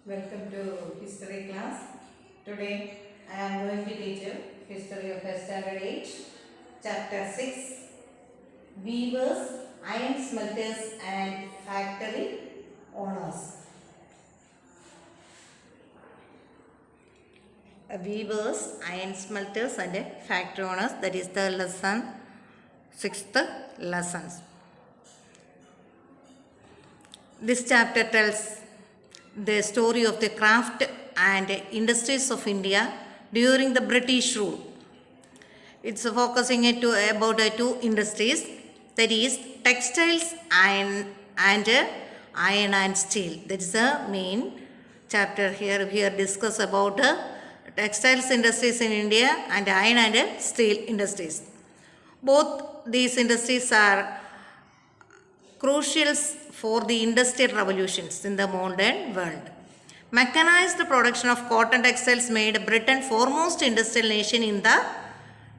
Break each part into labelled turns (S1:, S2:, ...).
S1: Welcome to history class. Today I am going to teach you history of standard 8, chapter 6, weavers, iron smelters and factory owners. Weavers, iron smelters and factory owners, that is the lesson, 6th lesson. This chapter tells the story of the craft and industries of India during the British rule. It's focusing about two industries, that is textiles and iron and steel. That is the main chapter here. We are discuss about textiles industries in India and iron and steel industries. Both these industries are crucial for the industrial revolutions in the modern world. Mechanized production of cotton textiles made Britain foremost industrial nation in the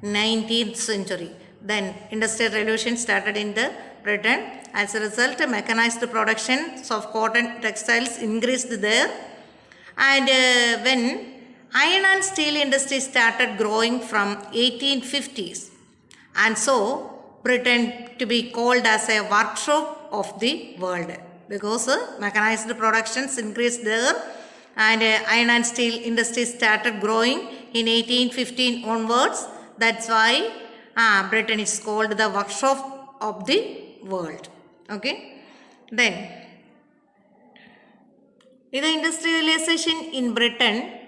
S1: 19th century. Then industrial revolution started in the Britain. As a result, mechanized production of cotton textiles increased there. And when iron and steel industry started growing from 1850s, and so Britain to be called as a workshop of the world, because mechanized productions increased there and iron and steel industry started growing in 1815 onwards. That's why Britain is called the workshop of the world. Okay. Then the industrialization in Britain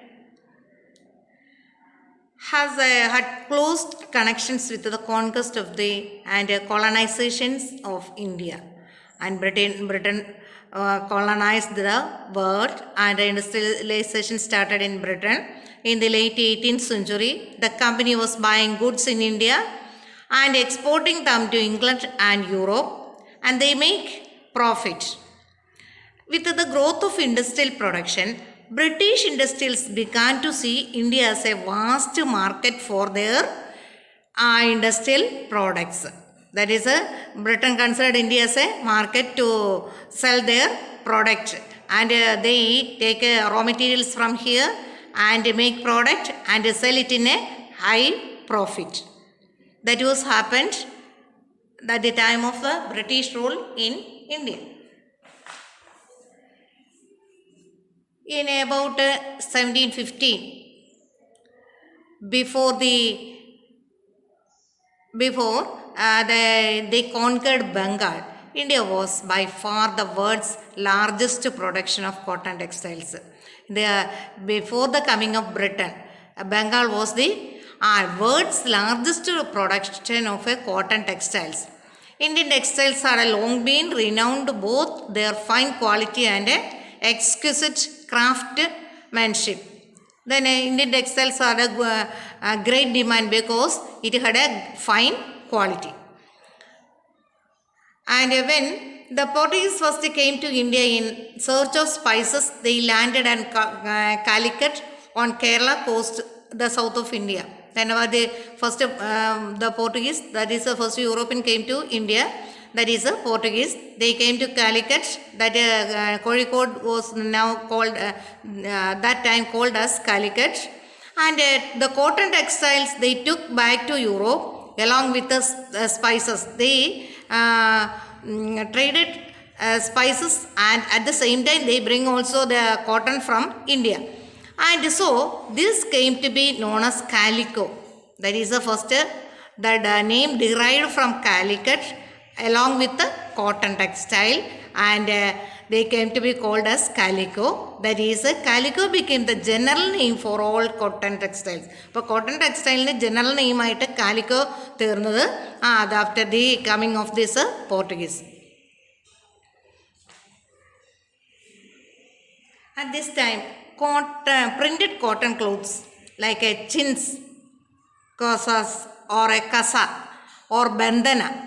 S1: has had close connections with the conquest of the and colonizations of India, and Britain colonized the world, and industrialization started in Britain in the late 18th century. The company was buying goods in India and exporting them to England and Europe, and they make profit. With the growth of industrial production, British industrials began to see India as a vast market for their industrial products. That is, Britain considered India as a market to sell their product, and they take raw materials from here and make product and sell it in a high profit. That was happened at the time of the British rule in India. In about 1715, before they conquered Bengal, India was by far the world's largest production of cotton textiles. Before the coming of Britain, Bengal was the world's largest production of cotton textiles. Indian textiles are long been renowned both their fine quality and exquisite craftsmanship. Then Indian textiles are a great demand because it had a fine quality. And when the Portuguese first came to India in search of spices, they landed at Calicut on Kerala coast, the south of India. Whenever the Portuguese, that is the first European came to India, that is the Portuguese, they came to Calicut, that Kozhikode was now called, that time called as Calicut. And the cotton textiles they took back to Europe along with the spices. They traded spices, and at the same time they bring also the cotton from India. And so this came to be known as calico. That is the first, that name derived from Calicut along with the cotton textile, and they came to be called as calico. That is, calico became the general name for all cotton textiles. But cotton textile general name aayittu calico thirnathu after the coming of this Portuguese. At this time, printed cotton clothes like a chins, kosas or a kasa or bandana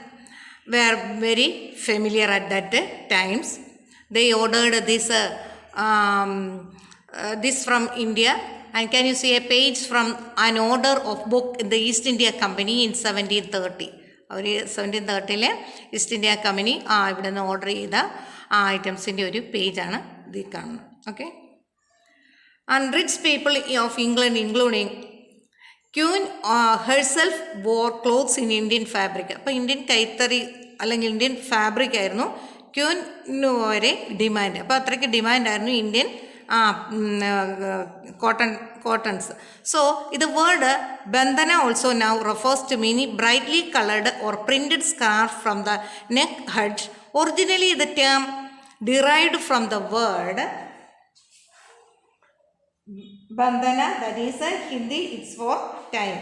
S1: were very familiar at that times. They ordered this from India, and can you see a page from an order of book in the East India Company in 1730. 1730 East India Company ഇവിടെ നിന്ന് order ചെയ്ത ഐറ്റംസിൻ്റെ ഒരു പേജാണ് ഇതിൽ കാണുന്നത്. Okay. And rich people of England, including Queen herself, wore clothes in Indian fabric. അപ്പോൾ Indian കൈത്തറി അല്ലെങ്കിൽ Indian fabric ആയിരുന്നു ക്യൂന് വരെ ഡിമാൻഡ്. അപ്പോൾ അത്രയ്ക്ക് ഡിമാൻഡായിരുന്നു Indian cottons. So the word bandhana also now refers to many brightly colored or printed scarf from the neck edge. Originally the term derived from the word bandhana, that is a Hindi, it's for time.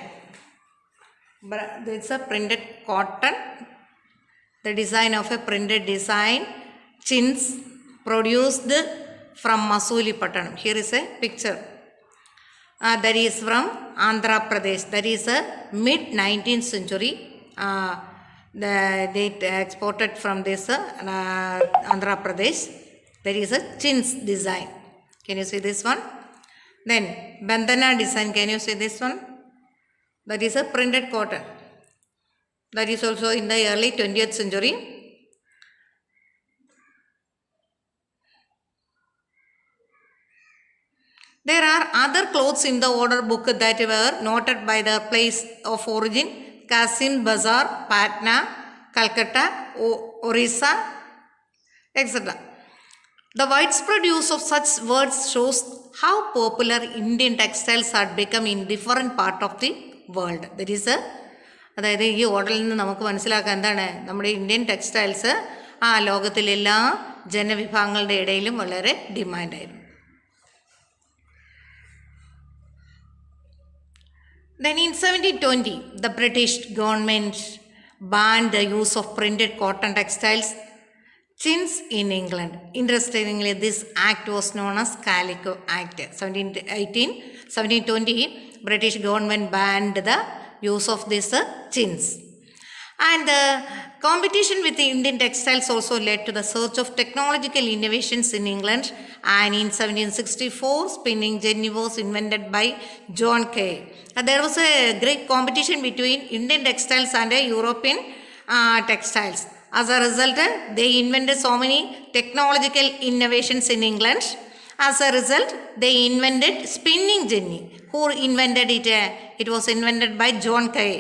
S1: It's a printed cotton, the design of a printed design, chins produced from Masulipatanam. Here is a picture. That is from Andhra Pradesh. That is a mid-19th century. They exported from this Andhra Pradesh. That is a chins design. Can you see this one? Then bandhana design. Can you see this one? That is a printed cotton. That is also in the early 20th century. There are other clothes in the order book that were noted by their place of origin: Kasim Bazar, Patna, Calcutta, Orissa, etc. The widespread use of such words shows how popular Indian textiles had become in different parts of the world. That is അതായത് ഈ ഓർഡറിൽ നിന്ന് നമുക്ക് മനസ്സിലാക്കാൻ എന്താണ്, നമ്മുടെ Indian textiles ലോകത്തിലെ എല്ലാ ജനവിഭാഗങ്ങളുടെ ഇടയിലും വളരെ ഡിമാൻഡായിരുന്നു. Then in 1720, the British government banned the use of printed cotton textiles, chins, in England. Interestingly, this act was known as Calico Act. 1720, British government banned the use of this chins. And the competition with the Indian textiles also led to the surge of technological innovations in England. And in 1764, spinning jenny was invented by John Kay. There was a great competition between Indian textiles and European textiles. As a result, they invented so many technological innovations in England. As a result, they invented spinning jenny. Who invented it? It was invented by John Kay.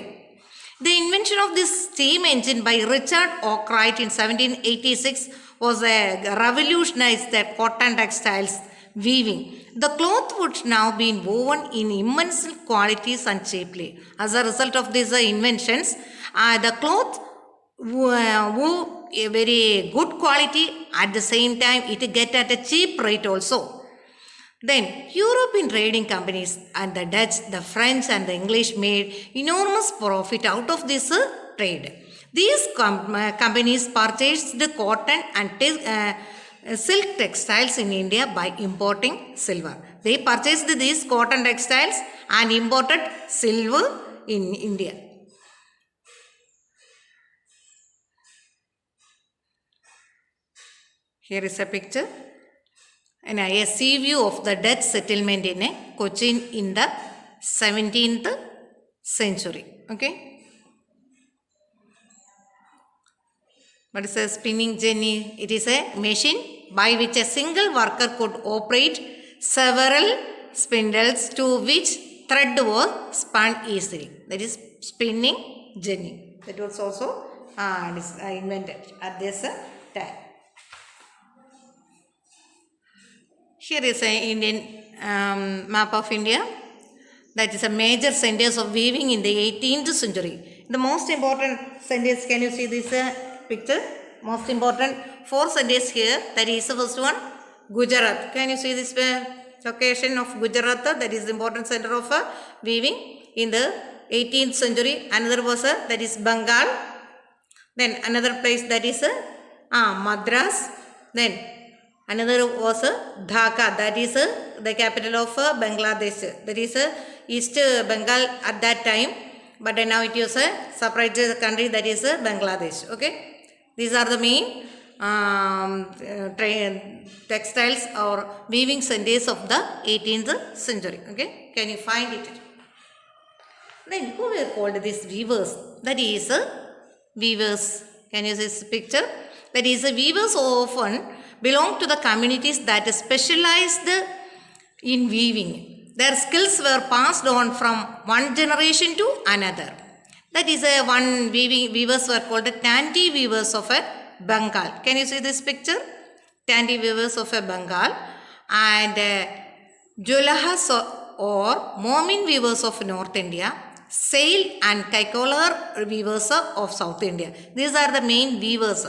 S1: The invention of this steam engine by Richard Arkwright in 1786 was a revolutionized the cotton textiles weaving. The cloth would now be woven in immense quantities and cheaply. As a result of these inventions, the cloth wove a very good quality. At the same time, it get at a cheap rate also. Then European trading companies and the Dutch, the French and the English made enormous profit out of this trade. These companies purchased the cotton and silk textiles in India by importing silver. They purchased these cotton textiles and imported silver in India. Here is a picture. And a sea view of the Dutch settlement in Cochin in the 17th century. Okay. What is a spinning jenny? It is a machine by which a single worker could operate several spindles to which thread was spun easily. That is spinning jenny. That was also invented at this time. Here is an Indian map of India. That is a major centers of weaving in the 18th century. The most important centers, can you see this picture? Most important 4 centers here. That is the first one, Gujarat. Can you see this location of Gujarat? That is the important center of weaving in the 18th century. Another was that is Bengal. Then another place that is Madras. Then another was Dhaka, that is the capital of Bangladesh. That is East Bengal at that time, but now it is a separate country, that is Bangladesh. Okay, these are the main textiles or weaving centers of the 18th century. Okay, can you find it? Then who were called these weavers? That is weavers. Can you see this picture? That is weavers often belong to the communities that specialized in weaving. Their skills were passed on from one generation to another. That is one weavers were called the Tanti weavers of a Bengal. Can you see this picture? Tanti weavers of a Bengal. And Jolahas or Momin weavers of North India. Sail and Kaikolar weavers of South India. These are the main weavers.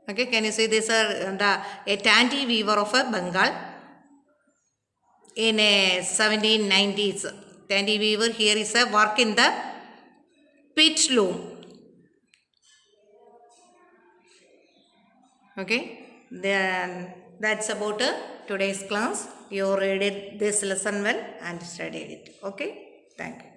S1: Okay, can you see these are a Tanti weaver of a Bengal in 1790s. Tanti weaver here is a work in the pitch loom. Okay, then that's about today's class. You read it, this lesson well and studied it. Okay, thank you.